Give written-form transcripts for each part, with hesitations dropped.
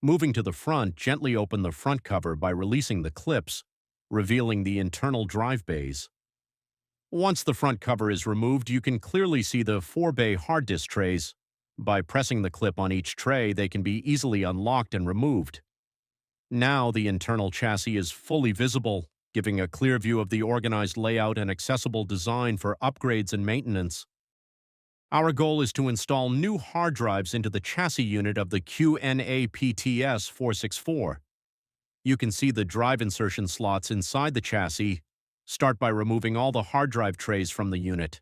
Moving to the front, gently open the front cover by releasing the clips, revealing the internal drive bays. Once the front cover is removed, you can clearly see the 4-bay hard disk trays. By pressing the clip on each tray, they can be easily unlocked and removed. Now the internal chassis is fully visible, giving a clear view of the organized layout and accessible design for upgrades and maintenance. Our goal is to install new hard drives into the chassis unit of the QNAP TS-464. You can see the drive insertion slots inside the chassis. Start by removing all the hard drive trays from the unit.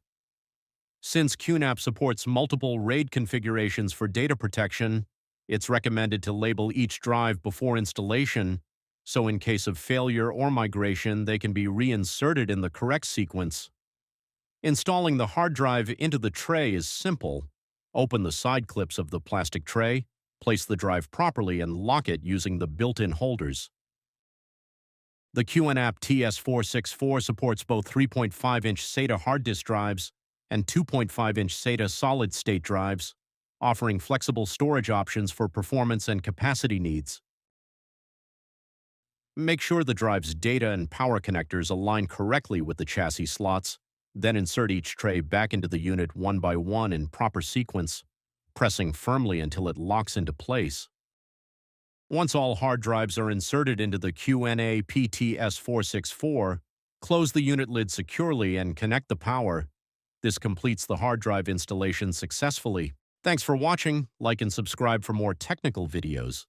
Since QNAP supports multiple RAID configurations for data protection, it's recommended to label each drive before installation, so in case of failure or migration, they can be reinserted in the correct sequence. Installing the hard drive into the tray is simple. Open the side clips of the plastic tray, place the drive properly, and lock it using the built-in holders. The QNAP TS-464 supports both 3.5-inch SATA hard disk drives and 2.5-inch SATA solid-state drives, offering flexible storage options for performance and capacity needs. Make sure the drive's data and power connectors align correctly with the chassis slots, then insert each tray back into the unit one by one in proper sequence, pressing firmly until it locks into place. Once all hard drives are inserted into the QNAP TS-464, close the unit lid securely and connect the power. This completes the hard drive installation successfully. Thanks for watching. Like and subscribe for more technical videos.